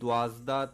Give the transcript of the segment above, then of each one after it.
12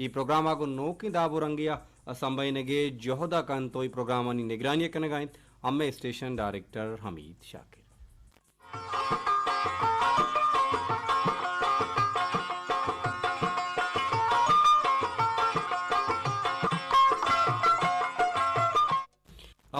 ಈ ಪ್ರೋಗ್ರಾಮ್ ಆಗು ನೋಕಿ ದಾಬುರಂಗಿಯ ಸಂಬೈನಗೆ ಜೋಹದ ಕಂತೋ ಈ ಪ್ರೋಗ್ರಾಮ್ ಅನಿ ನಿಗರಾನಿಯ ಕನಗಾಯಿತ್ ಅಮ್ಮೆ ಸ್ಟೇಷನ್ ಡೈರೆಕ್ಟರ್ ಹಮೀದ್ ಶಾಕಿರ್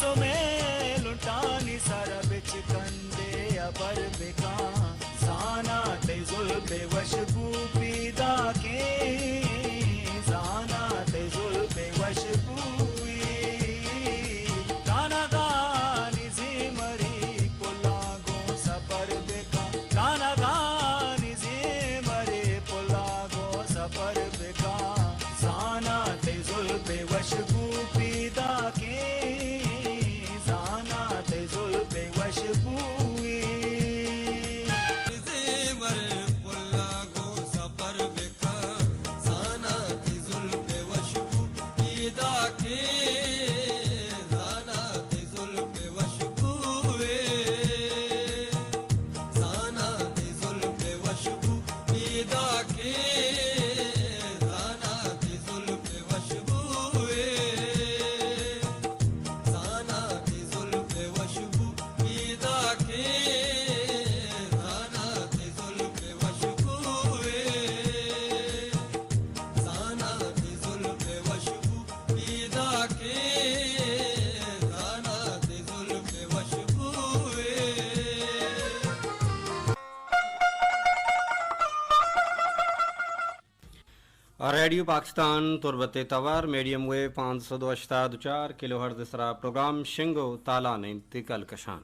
موسم لٹانی سر بچ کندے ابر بکا زانا تے ظلم وشبو پیدا کے زانا تے ظلم وشبو گانا گانی زمری پلاگو سفر بکا گانا گانی زمری پلاگو سفر بکا زانا تے ظلم وشبو پیدا کے زانا تے ظلم وشبو ریڈیو پاکستان تربت تور میڈیم ویو 502.4 کلو ہرتز اسرا پروگرام شنگو تالا نے انتقال کشان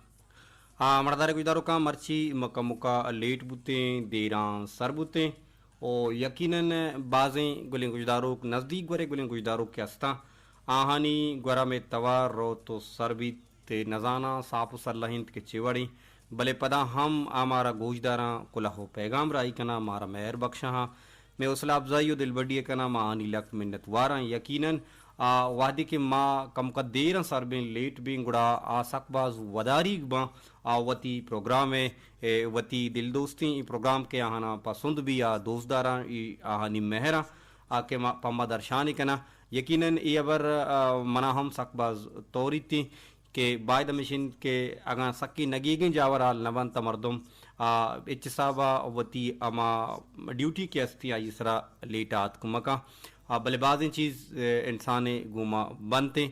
مردار گزاروں کا مرچی مکہ مکہ لیٹ بوتیں دیراں سر بوتیں او یقیناً بازیں گلیں گجداروں نزدیک گورے گلیں گجداروں کے استا آہانی گورا میں توار رو تو سربیت تے نزانہ صاف و سرلہند کے چیوڑیں بلے پدا ہم آمارا گوشداراں کلہو پیغام رائی کنا مارا مہر بخشاں میں حوصلہ افزائی و دل بڑی کنا ماں آنی لکھ منت واراں یقیناً وحدی کے ماں کم کا دیراں سر بین لیٹ بین گڑا آسک باز وداری باں وتی پروگرام ہے وتی دل دوستی پروگرام کے آہانا پسند بھی دوست داراں آہانی مہراں کے پمہ درشانی کنا یقیناً ای ابر منا ہم سک باز توری تھی کہ باید مشین کے اگاں سکی نگیگیں جاورال نبانتا مردم اچ صاحبہ وتی اما ڈیوٹی کے استی آئی سرا لیٹات کمکا بلے بعضیں چیز انسان گوما بنتے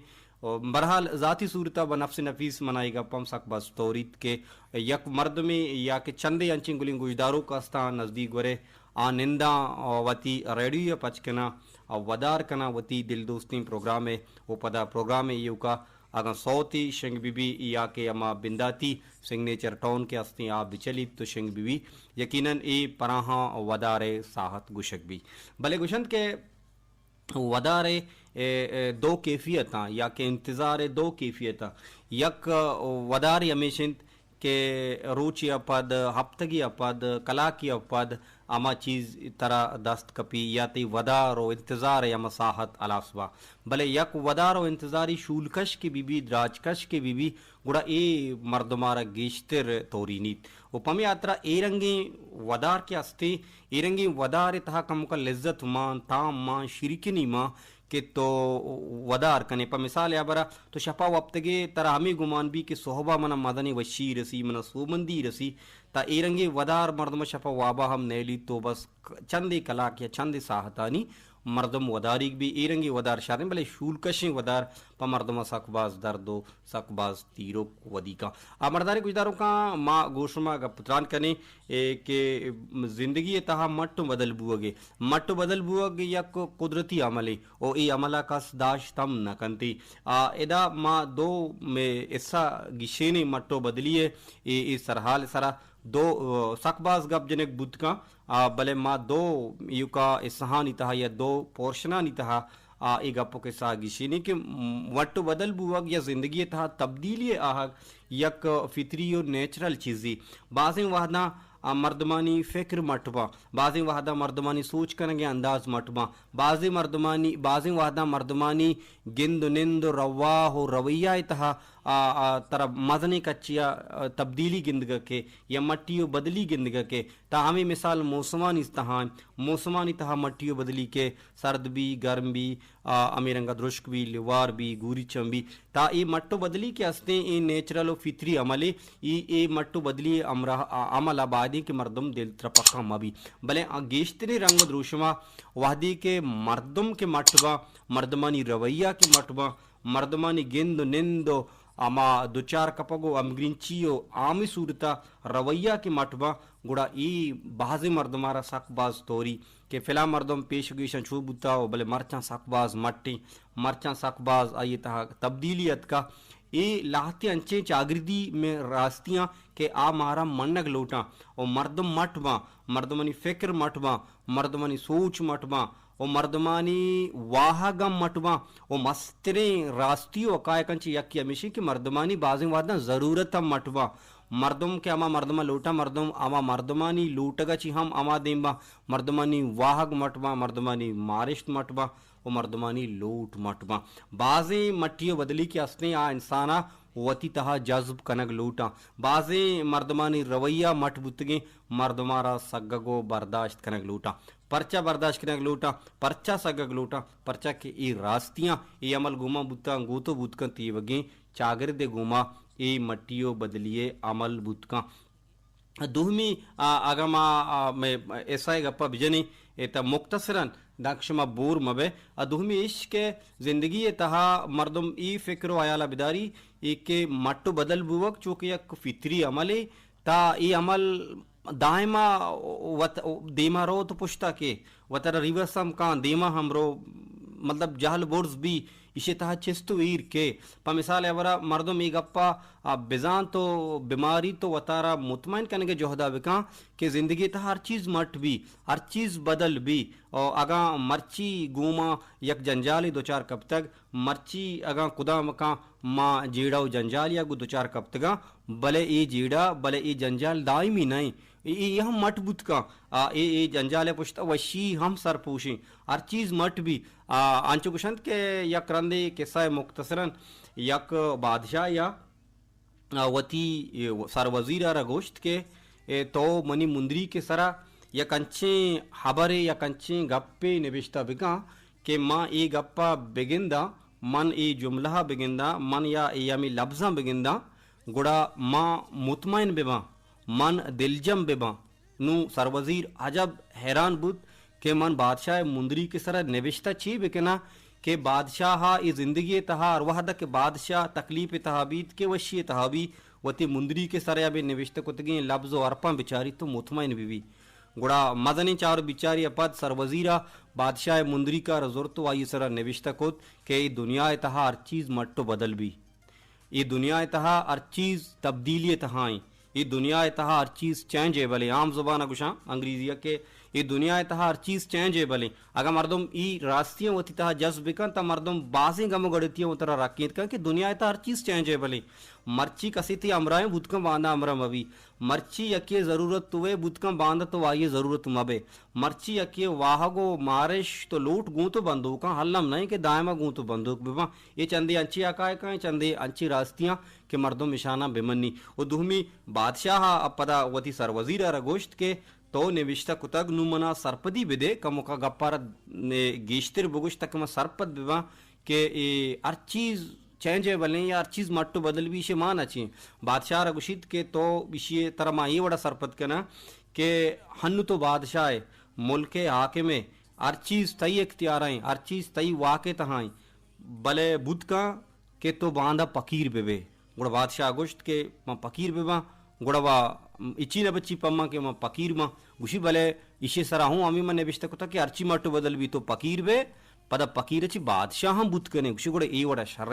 برحال ذاتی صورتہ بنفس نفیس منائی گا پم سک بس توریت کے یک مرد میں یا کہ چندے انچیں گلیں گوشداروں کا استا نزدیک ورے نندہ وتی ریڈیو پچکنا ودار کنا وتی دل دوستی پروگرام ہے وہ پدا پروگرام ہے یو کا اگر صوتی شنگ بی بی یا کہ اما بنداتی سگنیچر ٹون کے استی آپ بچلی تو شنگ بی بی یقیناً ای پراہاں ودارے ساحت گشک بھی بلے گشند کے ودارے دو کیفیتاں یا کہ انتظار دو کیفیتاں یک ودار یمیشند کہ روچی اپد ہفتگی اپد کلاکی اپد اما چیز طرح دست کپی یا تی ودار و انتظار یا مساحت علاسبا بلے یک ودار و انتظاری شولکش کی بی بی دراجکش کی بی بی گڑا اے مردمارا گیشتر تورینیت و پمی آترا اے رنگیں ودار کے استے اے رنگیں ودار تہا کم کا لذت ماں تام ماں شرکنی ماں کہ تو ودار کنے پا مثال یا برا تو شپا وقتگے ترا ہمیں گمان بھی کہ صحبہ منا مدنی وشی رسی منا سومندی رسی تا ایرنگی ودار مردم شپا وابا ہم نیلی تو بس چندی کلاک یا چندی ساہتانی مردم وداری بھی ایرنگی ودار شادیں بلے شولکشیں ودار پا مردم سکباز دردو سکباز تیرو ودی کا مرداری گجداروں کا ماں گوشما کا پتران کنے کہ زندگی تہا مٹو بدل بوگے مٹو بدل بوگے یک قدرتی عملے او ای عملہ کس داشتم نہ کنتی ادا ماں دو میں ایسا گشینے مٹو بدلیے ای سرحال سرا دو سکباز گپ جنک بدھ کا بلے ماں دو یو کا اسہانی تہا یا دو پورشنانی تہا ای گپو کے سا گشینی کہ وٹو بدل بوگ یا زندگی تہا تبدیلی آہا یک فطری و نیچرل چیزی بعضیں وحدہ مردمانی فکر مٹبا بعضیں وحدہ مردمانی سوچ کرنگے انداز مٹبا بعضیں وحدہ مردمانی گند نند رواہ و رویہ تہا ترا مزنے کچیا تبدیلی گندگا کے یا مٹیو بدلی گندگا کے تا ہمیں مثال موسمانی تہا مٹیو بدلی کے سرد بھی گرم بھی امیرنگا درشک بھی لیوار بھی گوری چم بھی تا ای مٹو بدلی کے ہستے ای نیچرل و فطری عملے ای مٹو بدلی عمل آبادی کے مردم دل ترپکا مبی بلے گیشتری رنگ دروشما وحدی کے مردم کے مٹبا مردمانی رویہ کے مٹبا مردمانی گند نند اما دوچار کپگو امگرینچیو عامی صورتا رویہ کے مٹبا گڑا ای بعض مردمارا سک باز توری کہ فلاں مردم پیش گیشن چھو بوتا ہو بلے مرچاں سک باز مٹی مرچاں سک باز آئی تہا تبدیلیت کا اے لاہتے انچے چاگردی میں راستیاں کہ آ مارا منگ لوٹاں او مردم مٹباں مردمانی فکر مٹباں مردمانی سوچ مٹباں او مردمانی واہگم مٹباں او مستریں راستیو اکائے کنچی یکی ہمیشہ کہ مردمانی بازیں وادنا ضرورت ہم مٹباں مردم کے اما مردمہ لوٹا مردم اما مردمانی لوٹگا چی ہم اما دیمبا مردمانی واہگ مٹباں مردمانی مارشت مٹباں و مردمانی لوٹ مٹباں بعضیں مٹیو بدلی کے ہستیں آ انسانا وتی تہا جذب کنگ لوٹاں بعضیں مردمانی رویہ مٹ بتگیں مردمارا سگگو برداشت کنگ لوٹاں پرچہ برداشت کنگ لوٹاں پرچہ سگگ لوٹاں پرچہ کے ای راستیاں ای عمل گوما بتا گوتو بتکن تی وگیں چاگرد گوما ای مٹیو بدلیے عمل بتکاں دوہمی اگما میں ایسا گپا بجنی ایتا مختصراً داکشما بور مبے دوہمی عشق زندگی تہا مردم ای فکر و عیالہ بداری ای کہ مٹو بدل بوک چونکہ یک فطری عمل ہے تا ای عمل دائما دیما رو تو پشتا کے وطر ریورسم کان دیما ہم رو مطلب جہل بورز بھی اسے تہا چستو ایر کے پا مثال اورا مردم ای گپا بزان تو بیماری تو وطارا مطمئن کرنے کے جوہدہ بکان کہ زندگی تہا ہر چیز مٹ بھی ہر چیز بدل بھی اور اگاں مرچی گوما یک جنجالی دوچار کب تک مرچی اگاں خدا مکان ماں جیڑا و جنجال یا گو دوچار کب تگا بلے ای جیڑا بلے ای جنجال دائمی نہیں ای ہم مٹ بت کا ای جنجال پشتا وشی ہم سر پوشیں ہر چیز مٹ بھی آنچو کشند کے یک رندے قصہ مختصراً یک بادشاہ یا وتی سر وزیر را گوشت کے تو منی مندری کے سرا یا کنچیں خبرے یا کنچیں گپے نوشتہ بکاں کہ ماں ای گپا بگندہ من ای جملہ بگندہ من یا ایامی لفظاں بگندہ گڑا ماں مطمئن بباں من دلجم بباں نو سر وزیر عجب حیران بود کہ من بادشاہ مندری کے سرا نوشتہ چی بکنا کہ بادشاہ ای زندگی تہا وحدہ کے بادشاہ تکلیف تہابید کے وشی تہابی وتی مندری کے سرا بھی نوشتہ کتگیں لفظ و عرپاں بچاری تو مطمئن بھی گڑا مدنی چار بیچاری اپد سر وزیرہ بادشاہ مندری کا رزورتو آئی سرا نوشتہ کت کہ ای دنیا تہا ہر چیز مٹو بدل بھی ای دنیا تہا ہر چیز تبدیلی تہائیں ای دنیا تہا ہر چیز چینجیبل ہے عام زبانہ گشاں انگریزیہ کے ای دنیا تہا ہر چیز چینجیبل ہے اگر مردم ای راستیاں ہوتی تہا جذب کن تا مردم بازیں گم گڑتیاں اترا راکیت کن کہ دنیا تہا ہر چیز چینجیبل ہے مرچی کسی تھی امرائیں بدکم باندھا امرہ مبی مرچی یکی ضرورت توے بدکم باندھا تو آئیے ضرورت مبے مرچی یکی واہگو مارش تو لوٹ گوں تو بندوکاں حلم نہیں کہ دائمہ گوں تو بندوک ببا یہ چندی انچی آکائے کائیں چندی انچی راستیاں کہ مردم اشانہ بمنی و دوہمی بادشاہ اپدا وتی سر وزیر رگوشت کے تو نوشتہ کتگ نومنا سرپدی بدے کموکا گپارا گیشتر بگوش تک ما سرپد ببا کہ ہر چیز چینجے بلیں یا ہر چیز مٹو بدل بھی اسے مانا چاہیے بادشاہ رگوشید کے تو اسے ترما یہ بڑا سرپد کنا کہ ہنو تو بادشاہ ملک حاکم میں ہر چیز تئی اختیار آئیں ہر چیز تئی واقع تہائیں بلے بدھ کا کہ تو باندھا پکیر بے گوڑا بادشاہ گوشت کے ماں پکیر ببا گوڑا با اچی نہ بچی پما کہ ماں پکیر ماں گوشی بلے اسے سرا ہوں امی من نوشتہ کتا کہ ارچی مٹو بدل بھی تو پکیر بے پدا پکیر اچی بادشاہ ہم بت کنے گوشی گوڑا ای وڑا شر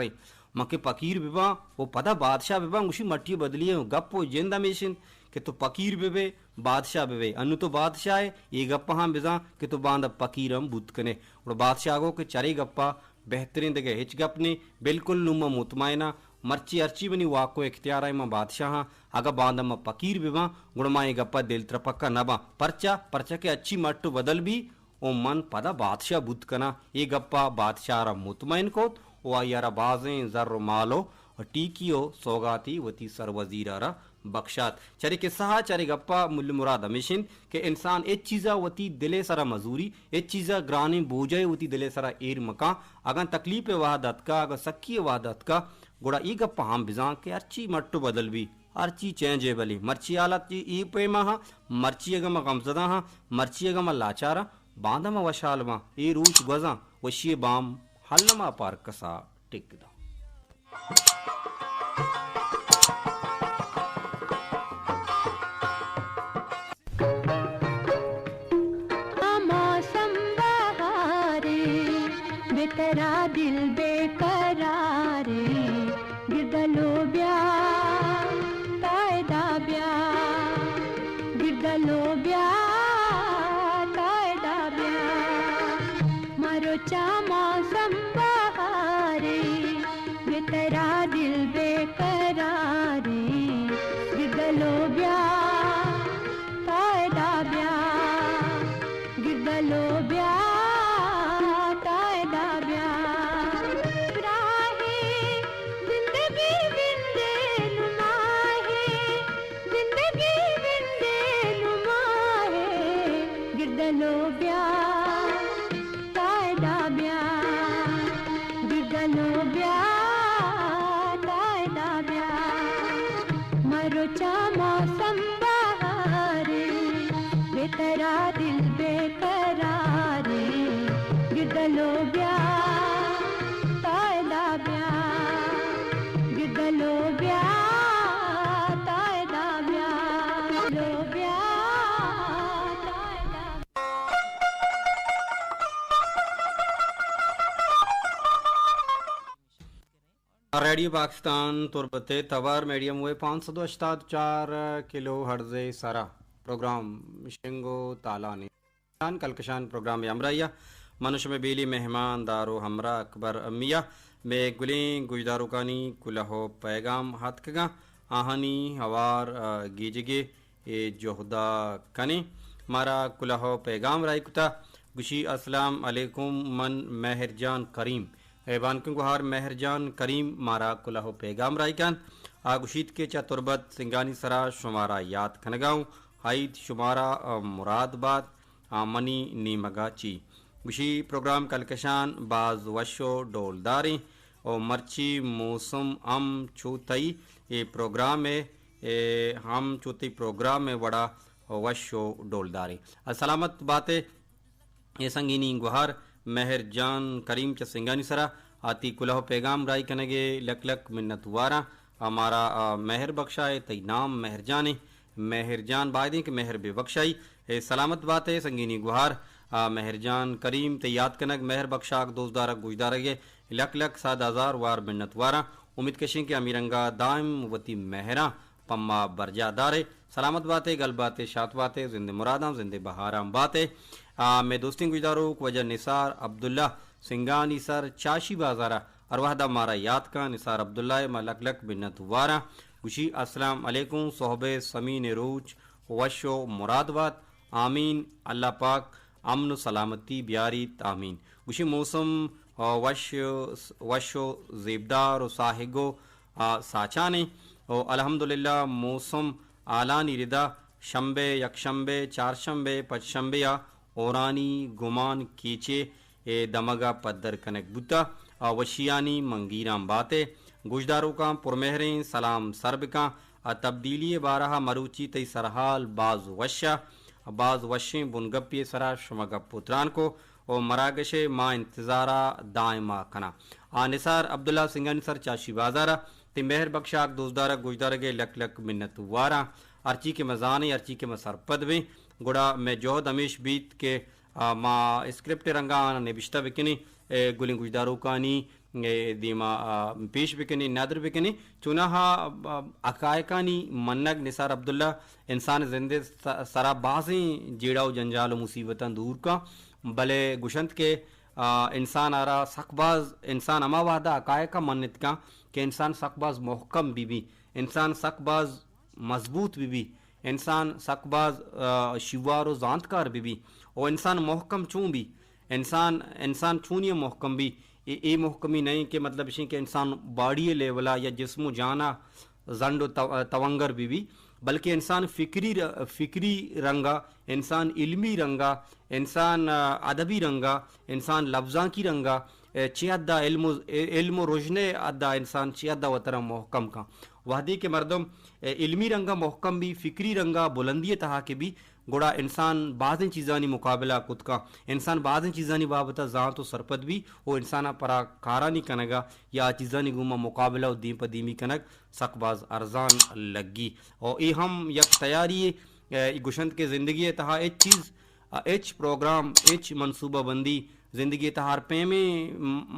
ماں کے پکیر ببا وہ پدا بادشاہ ببا گوشی مٹی بدلی گپ و جندہ میشن کہ تو پکیر بے بادشاہ بے انو تو بادشاہ ہے یہ گپا ہم بزاں کہ تو باندھا پکیر ہم بت کنے اور بادشاہ گو کہ چرے گپا بہترین دگے ہچ گپ نے بالکل نما مطمئنہ مرچی ارچی بنی واقو اختیار آئی ماں بادشاہ اگا باندھا ماں پکیر ببا گڑ ماں یہ گپا دل ترپکا نبا پرچا کے اچھی مٹو بدل بھی او من پدا بادشاہ بت کنا یہ گپا بادشاہ را مطمئن کوت او آئی را بازیں زر مالو ٹیکیو سوگاتی وتی سر وزیر را بخشات چرے کے سہا چرے گپا مل مراد ہمیشن کہ انسان ایک چیزا وتی دلے سرا مزوری ایک چیزا گرانے بوجھے وتی دلے سرا ایر مکان اگر تکلیف وحدت کا اگر سکی وحدت کا گوڑا ای گپا ہم بزاں کہ ارچی مٹو بدل بھی ارچی چینجے بلی مرچی آلات ای پیما ہاں مرچی اگم غمزدہ ہاں مرچی اگم لاچارا باندھا ما وشال ما ای روچ گوزاں وشی بام حلما پار کسا ٹک دا تیرا دل بے قرارے گردلو بیا قاعدہ بیا گردلو بیا قاعدہ بیا مرو چا موسم بہارے یہ تیرا دل بے قرارے گردلو بیا قاعدہ بیا گردلو بیا موسم بہارے بے تیرا دل بے قرارے گردلو بیا قاعدہ بیا گردلو بیا قاعدہ بیا لو بیا ریڈیو پاکستان تربت تبار میڈیم وے 584 کلو ہرز سارا پروگرام مشنگو تالانی کلکشان پروگرام امرائیہ منش میں بیلی مہمان دارو ہمراہ اکبر امیہ میں گلیں گجداروکانی کلہو پیغام ہاتھکگاں آہانی ہوار گیجگے جوہدہ کنے مارا کلہو پیغام رائی کتا گشی السلام علیکم من مہر جان کریم ایوان کنگوہار مہر جان کریم مارا کلہو پیغام رائی کان آگوشید کے چا تربت سنگانی سرا شمارا یاد کھنگاؤں حید شمارا مراد باد منی نیمگا چی گوشی پروگرام کلکشان باز وشو ڈول داریں او مرچی موسم ام چوتئی یہ پروگرام ہے ہم چوتی پروگرام میں وڑا وشو ڈول داریں السلامت باتیں یہ سنگینی گوہار مہر جان کریم چا سنگانی سرا آتی کلہو پیغام رائی کنگے لک لک منت وارا ہمارا مہر بخشائے تی نام مہر جانے مہر جان بائدیں کہ مہر بے بخشائی سلامت بات ہے سنگینی گوہار مہر جان کریم تی یاد کنگ مہر بخشاک دوست دارک گوشدارگے لک لک 7,000 وار منت وارا امید کشیں کہ امیرنگا دائم وتی مہراں پما برجا دارے سلامت باتیں گل باتیں شات باتیں زندہ مراداں زندہ بہاراں باتیں میں دوستیں گجداروں کو وجہ نثار عبداللہ سنگانی سر چاشی بازارہ ارواحدہ مارا یاد کا نثار عبداللہ ملک لک بنت وارہ گوشی السلام علیکم صحبہ سمین روچ وشو مراد بات آمین اللہ پاک امن و سلامتی بیاری تامین گوشی موسم وشو زیبدار و ساہگو ساچانے و الحمدللہ موسم آلانی ردا شنبے یک شنبے چار شنبے پچ شنبے اورانی گمان کیچے دمگا پدر کنک بوتا وشیانی منگیرام باتے گوشداروں کا پرمہریں سلام سرب کا تبدیلی بارہا مروچی تی سرحال باز وشیں بنگپی سرا شمگا پتران کو او مراگش ما انتظارہ دائما کنا نثار عبداللہ سنگانی سر چاشی بازارہ تی مہر بخشاک دوزدارہ گوشدارگے لک لک منت وارہ ارچی کے مزانے ارچی کے مسرپد میں گڑا میں جوہد ہمیش بیت کے ما اسکرپٹ رنگا نبشتہ بکنی گلیں گجدارو کانی دیما پیش بکنی نادر بکنی چونہا عقائقانی منگ نثار عبداللہ انسان زندے سرا بازیں جیڑا و جنجال و مصیبتاں دور کا بلے گشنت کے انسان آرا سقباز انسان اما وحدہ عقائقہ منت کا کہ انسان سقباز محکم بھی انسان سقباز مضبوط بھی انسان سقباز شیوار و زانتکار بھی اور انسان محکم چون بھی انسان چونی محکم بھی اے محکمی نہیں کہ مطلب اسی کہ انسان باڑی لیولا یا جسم و جانا زنڈ و تونگر بھی بلکہ انسان فکری رنگا انسان علمی رنگا انسان ادبی رنگا انسان لفظاں کی رنگا چیادہ علم و روشنے ادا انسان چیادہ وطرہ محکم کا وحدی کے مردم علمی رنگا محکم بھی فکری رنگا بلندی تہا کے بھی گوڑا انسان بعضیں چیزانی مقابلہ کت کا انسان بعضیں چیزانی بابتا ذات و سرپد بھی وہ انسانہ پرا کارانی کنگا یا چیزانی گوما مقابلہ و دیم پا دیمی کنگ سقباز ارزان لگی اور ای ہم یک تیاری گشند کے زندگی تہا ایچ چیز ایچ پروگرام ایچ منصوبہ بندی زندگی تہار پے میں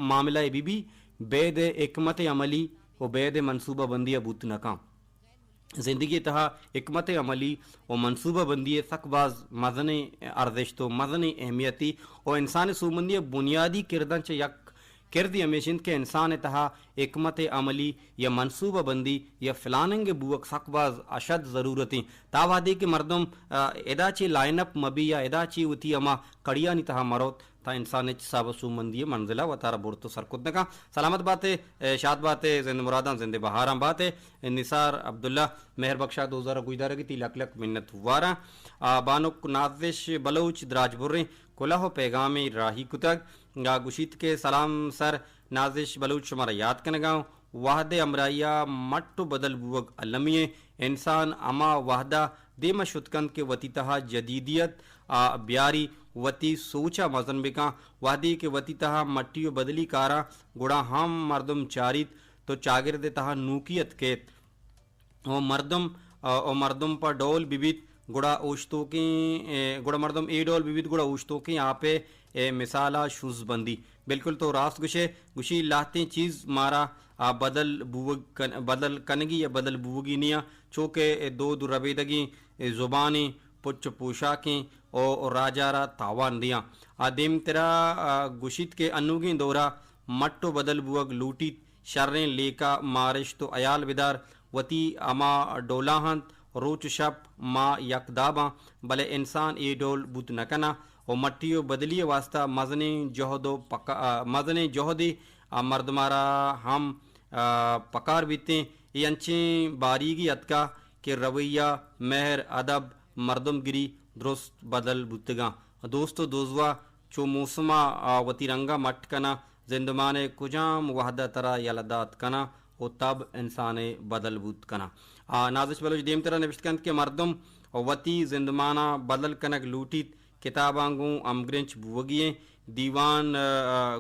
معاملہ بی بید حکمت عملی و بید منصوبہ بندی ابوت نکاں زندگی تہا حکمت عملی و منصوبہ بندی سک باز مزن ارزش تو مزن اہمیتی اور انسان سومندی بنیادی کردن چ یک کردی ہمیشند کے انسان تہا حکمت عملی یا منصوبہ بندی یا فلاننگ بوک سک باز اشد ضرورتیں تاوادی کے مردم ادا چی لائن اپ مبی یا ادا چی وتی اما کڑیا نی تہا مروت تا انسان صاحب سومندی منزلہ و تارا بورتو سرکت نکا سلامت باتیں شاد باتیں زند مراداں زند بہاراں باتیں نثار عبداللہ مہر بخشا 2011 کی تی لک لک منت وارا بانک نازش بلوچ دراج بریں کلہ پیغام راہی کتگ گشیت کے سلام سر نازش بلوچ شمارا یاد کنگاؤں وحد امرائیہ مٹ بدل بوگ علمیے انسان اما وحدہ دیما شدکند کے وتی تہا جدیدیت بیاری وتی سوچا مزن بکاں وحدی کے وتی تہا مٹی و بدلی کارا گڑا ہم مردم چاریت تو چاگرد تہا نوکیت کیت او مردم پر ڈول بیبیت گڑا اوشتوں کی گڑا مردم اے ڈول بیبیت گڑا اوشتوں کی آپے مثالہ شوز بندی بالکل تو راست گشی لاتے چیز مارا بدل کنگی یا بدل بوگی نیا چونکہ دو ربیدگی زبانی پچ پوشاکیں اور راجارا تاوان دیاں آدم ترا گشت کے انوگیں دورا مٹو بدل بوگ لوٹیت شریں لیکا مارش تو ایال بدار وتی اما ڈولاہنت روچ شپ ما یک داباں بلے انسان ای ڈول بوت نکنا و مٹیو بدلی واسطہ مزن جوہدی مردمارا ہم پکار بیتے یہ انچیں باریگی اتکا کہ رویہ مہر ادب مردم گری درست بدل بوتگاں دوستو دوزوا چو موسما وتی رنگا مٹ کنا زندمان کجام وحدہ ترا یلدات کنا و تب انسان بدل بوت کنا نازش بلوچ دیم ترا نوشت کند کے مردم وتی زندمانہ بدل کنک لوٹیت کتابانگوں امگرنچ بوگییں دیوان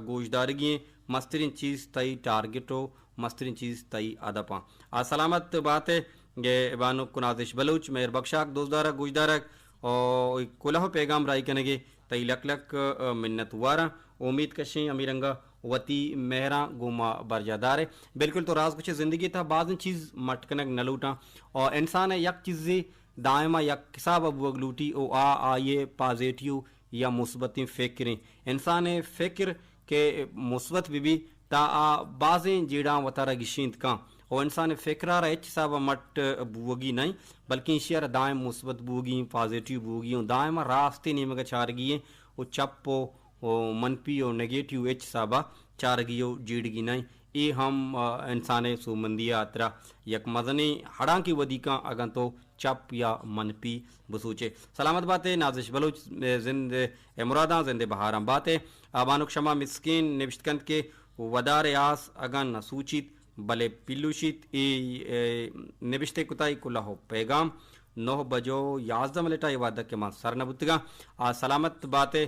گوشدارگیں مسترین چیز تئی ٹارگٹو مسترین چیز تئی ادپاں سلامت بات ہے یہ بانو کو نازش بلوچ مہر بخشاک دوزدارک گوشدارک اور کلہ پیغام رائی کنگے تئی لک لک منت وارا امید کشیں امیرنگا وتی مہراں گوما برجادار بالکل تو راز کچھ زندگی تھا بعض چیز مٹ کنک نہ لوٹاں اور انسان یک چیزیں دائمہ یک کساب ابوگ لوٹی او آئیے پازیٹیو یا مثبتیں فکریں انسان فکر کے مثبت بھی تا بعضیں جیڑاں وطارہ گشیند کاں اور انسان فکرارہ اچ صاحب مٹ بوگی نہیں بلکہ شیئر دائم مثبت بوگی پازیٹیو بوگی دائم راستے نیمگا چارگی او چپو او منپی او نگیٹیو اچ صاحبہ چارگیو جیڑگی نہیں ای ہم انسان سومندیہ اترا یک مزنی ہڑاں کی ودی کا اگن تو چپ یا منپی بسوچے سلامت باتیں نازش بلوچ زند مراداں زند بہاراں باتیں بانک شمع مسکین نوشت کند کے ودار آس اگن سوچیت بلے پلوشیت ای نوشتے کتائی کلہ پیغام 9 بجو 11 منٹ وعدہ کے ماں سر نبتگاں سلامت باتیں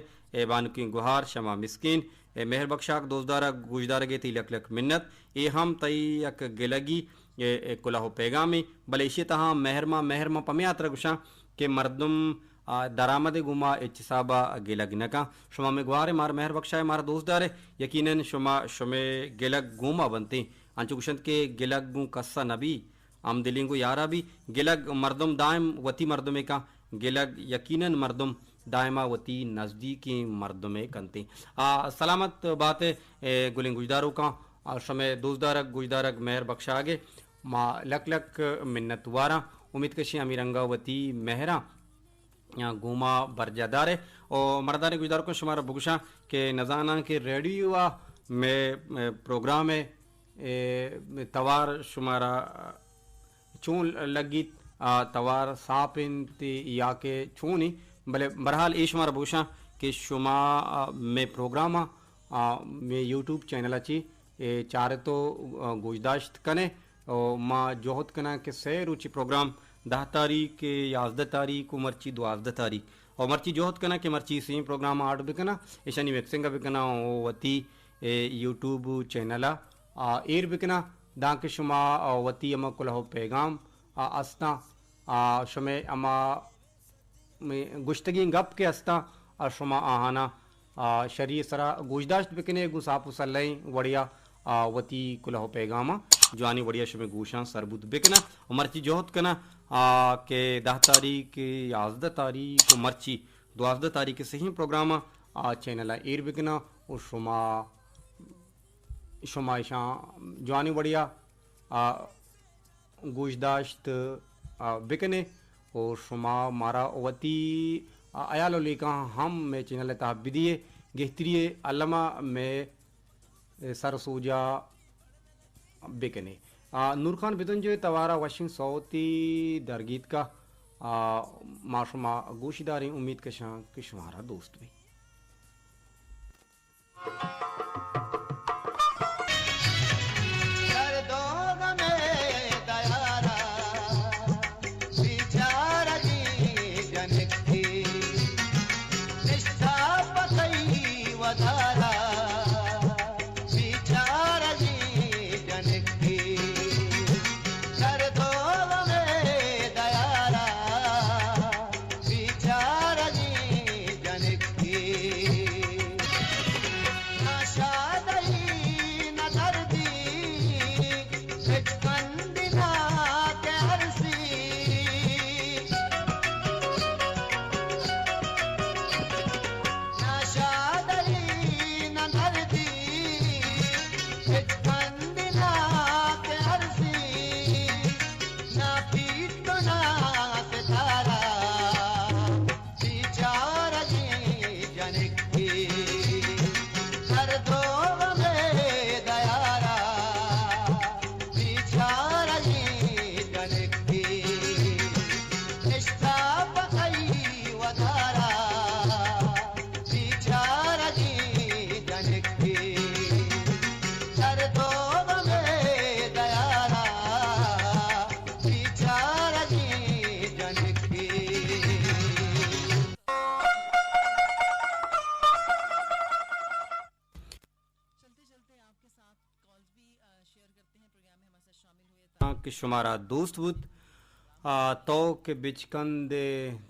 بانکی گہار شمع مسکین مہر بخشاک دوزدارہ گوشدارہ گے تی لک لک منت ای ہم تئی یک گلگی کلہ پیغامی بلے اسی تہاں مہرما پمیات رگشاں کہ مردم درآمد گما اچ صابہ گلگ نکاں شما میں گوارے مار مہر بخشائے مارا دوزدارے یقیناً شما گلگ گوما بنتے انچو گشند کے گلگ گوں کسا نبی ام دلیں کو یارا بھی گلگ مردم دائم وتی مردمے کا گلگ یقیناً مردم دائمہ وتی نزدیکی مردمے کنتے سلامت بات گلیں گجداروں کا شمع دوزدارک گجدارک مہر بخشا آگے ما لک لک منت وارا امید کشی امیرنگا وتی مہرہ گوما برجادارے اور مردان گجدار کو شمارا بگشاں کہ نزانہ کے ریڈیو میں پروگرام توار شمارا چون لگیت توار ساپنتی یا کے چونی بلے برحال ای شمارا بگشاں کہ شما میں پروگرام میں یوٹیوب چینل اچھی چارے تو گوشداشت کنے اور ما جوہد کنا کہ سے روچی پروگرام 10 تاریخ 11 تاریخ مرچی 12 تاریخ اور مرچی جوہد کنا کہ مرچی سی پروگرام آڈ بکنا ایشانی ویکسنگا بکنا وتی یوٹیوب چینلا ایر بکنا دانک شما وتی اما کلہ پیغام استا شمع اما گشتگی گپ کے استا شما آہانا شریع سرا گوشداشت بکنے گو ساپو سلیں وڑیا وتی کلہ پیغاما جوانی وڑیا شمع گوشاں سربوت بکنا و مرچی جوہت کنا کہ 10 تاریخ 11 تاریخ و مرچی 12 تاریخ صحیح پروگراما چینل ایر بکنا و شما ایشاں جوانی وڑیا گوشداشت بکنے اور شما مارا وتی ایالو لیکاں ہم میں چینل تحب بدیے گہتریے علامہ میں سر سوجا بکنے نور خان بدن جو توارا واشنگ صوتی درگیت کا ما شما گوش داریں امید کشاں کہ شمارا دوست بھی کہ شمارا دوست بود تو کہ بچکند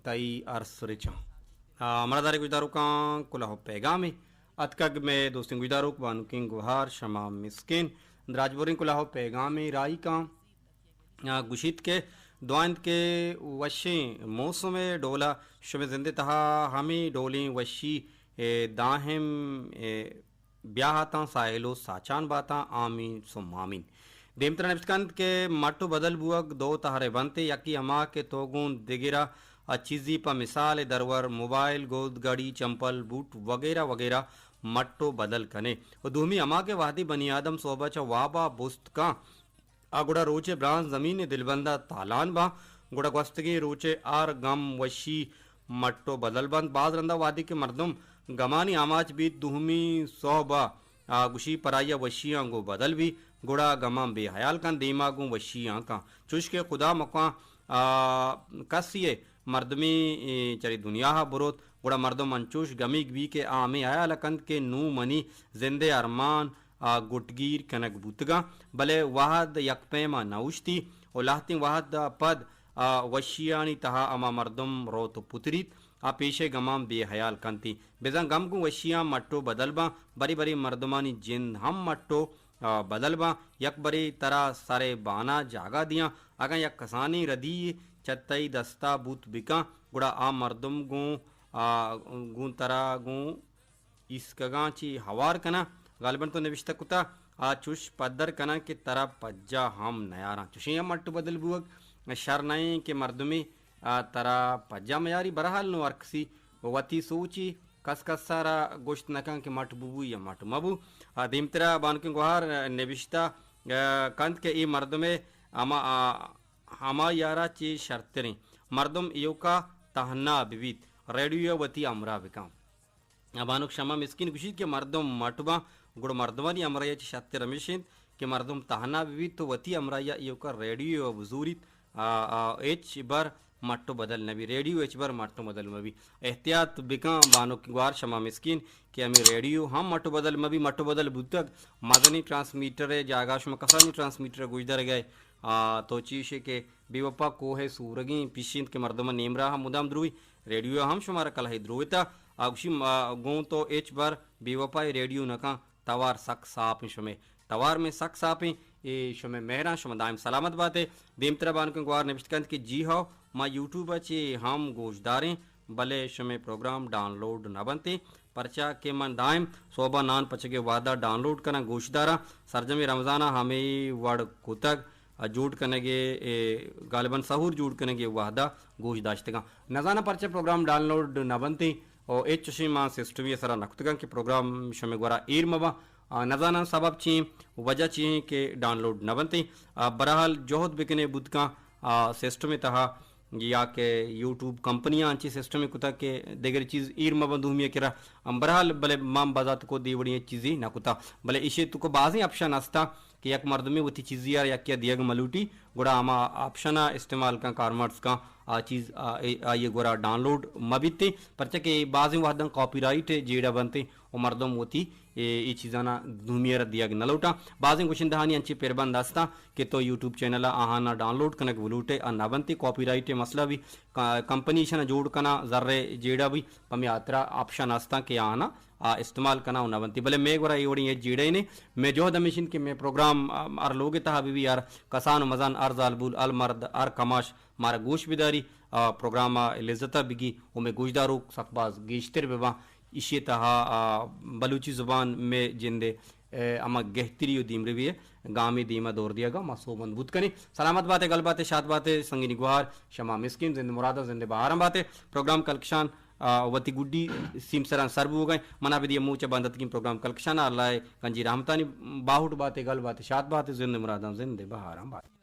تائی عرص رچاں مرادار گجدارو کان کلہ پیغامی اتکگ میں دوستیں گجدارو بانو کین گوہار شما مسکین دراجبورین کلہ پیغامی رائی کان گشید کے دوائند کے وشیں موسم ڈولا شم زندے تہا ہمیں ڈولیں وشی داہم بیاہتاں ساحلو ساچان باتاں آمین سم آمین دیمترا نبسکند کے مٹو بدل بوگ دو تہارے بنتے یکی اما کے توگون دگیرا چیزی پا مثال درور موبائل گود گڑی چمپل بوٹ وغیرہ وغیرہ مٹو بدل کنے و دومی اما کے وحدی بنی آدم صوبہ چا وابا بست کا گوڑا روچے بران زمین دلبندہ تالان با گوڑا گوستگی روچے آر گم وشی مٹو بدل بند بعض رندہ وادی کے مردم گمانی آماج بیت دومی صوبہ گوشی پرائیا وشیاں گو بدل بھی گوڑا گمام بے حیال کن دیما گوں وشیاں کن چوش کے خدا مقام کسیے مردمی چری دنیا بروت گوڑا مردم انچوش گمیگ بھی کے آمی حیال کند کے نو منی زندے ارمان گٹگیر کنک بوتگا بلے واحد یک پیما نوشتی و لاہتی واحد پد وشیانی تہا اما مردم روت پتریت پیشے گمام بے حیال کنتی بزن گم گوں وشیاں مٹو بدل با بری بری مردمانی جند ہم مٹو بدل با یک بری ترا سارے بانا جاگا دیاں اگا یک کسانی ردی چتئی دستا بوت بکا گڑا آ مردم گون ترا گون اسکگاں چی ہوار کنا غالباً تو نوشتہ کتا چوش پدر کنا کہ ترا پجا ہم نیاراں چوشیں مٹو بدل بوگ شر نہیں کہ مردمی ترا پجا میاری برحال نو ارکسی وتی سوچی کس کس سارا گوشت نکان کہ مٹ بوبو یا مٹ مبو دیمترا بانکن گوہار نوشتہ کند کے ای مردمے ہما یارا چی شرطریں مردم ایو کا تہنا بیویت ریڈیو وتی امرا بکام بانک شما مسکین گوشید کہ مردم مٹبا گڑ مردمانی امرا چی شرط رمیشند کہ مردم تہنا بیویت تو وتی امرا ایو کا ریڈیو بزوریت ایچ بر مٹو بدل نبی ریڈیو ایچ بر مٹو بدل مبی احتیاط بکاں بانو گوار شما مسکین کہ ہمیں ریڈیو ہم مٹو بدل مبی مٹو بدل بودتگ مدنی ٹرانسمیٹر جاگا شما کسانی ٹرانسمیٹر گوجدر گئے تو چیشے کے بے وپا کو ہے سورگیں پیشند کے مردمہ نیمرا ہم مدام دروی ریڈیو ہم شمارا کل ہے درویتا آگوشی گوں تو ایچ بار بے وپا ریڈیو نکاں توار سک ساپ شمے توار میں سک ساپیں یہ شمے مہران شمہ دائم سلامت بات ہے دیم طرح بان کو گوار نوشت کند کہ جی ہاؤ ما یوٹیوب اچھی ہم گوشت داریں بلے شمے پروگرام ڈاؤن لوڈ نہ بنتے پرچا کے من دائم صوبہ نان پچگے وعدہ ڈاؤن لوڈ کرنا گوشت دارا سرجم رمضانہ ہمیں وڑ کتگ جوڑ کرنے گے غالباً سہور جوڑ کرنے گے وحدہ گوشت داشتگاں نزانہ پرچا پروگرام ڈاؤن لوڈ نہ بنتے اور ایچ چشی ماں سسٹمی سرا نکتگاں کہ پروگرام شمے گورا ایر مبا نزانہ سبب چیں وجہ چیں کہ ڈاؤن لوڈ نہ بنتے برحال جوہد بکنے بدھ کا سسٹم تہا یا کہ یوٹیوب کمپنیاں انچی سسٹم کتا کہ دیگر چیز ایر مبندومی کرا برحال بلے مام بازات کو دیوڑی چیزی نہ کتا بلے اسے تو کو بعضی آپشن استا کہ یک مردمی وتی چیزی یا کیا دیگ ملوٹی گوڑا ہما آپشنا استعمال کا کارمرز کا چیز یہ گورا ڈاؤن لوڈ مبیتے پرچہ کہ بعضی وحدن کاپی رائٹ جیڑا بنتے و مردم ہوتی یہ چیزانا دھومی رد دیا نہ لوٹا بعضیں کچھ دہانی انچی پیربند دستا کہ تو یوٹیوب چینل آہانا ڈاؤن لوڈ کنک ولوٹے نہ بنتے کاپی رائٹ مسئلہ بھی کمپنی شنا جوڑ کنا ذرے جیڑا بھی پمی آترا آپشن آستا کہ آنا استعمال کنا نہ بنتی بلے میں گورا یہ یہ جیڑے نے میں جو دمیشن کہ میں پروگرام ار لوگ تھا بھی یار کسان مزان ار زالبول المرد ار کماش مارا گوش بداری پروگرام لذتہ بگی وہ میں گوش دارو سکباز گیشتر ببا اسی تہا بلوچی زبان میں جندے اما گہتری و دیم روی ہے گامی دیمہ دور دیا گا مصوبند بود کنی سلامت باتیں گل باتیں شاد باتیں سنگینی گوہار شما مسکین زند مرادہ زند بہارم باتیں پروگرام کلکشان وتی گڈی سیم سران سرب ہو گئے منا بھی دیا موچہ باندت کی پروگرام کلکشان اللہ کنجی رحمتانی باہوٹ باتیں گل باتیں شاد باتیں زند مرادہ زند بہارم باتیں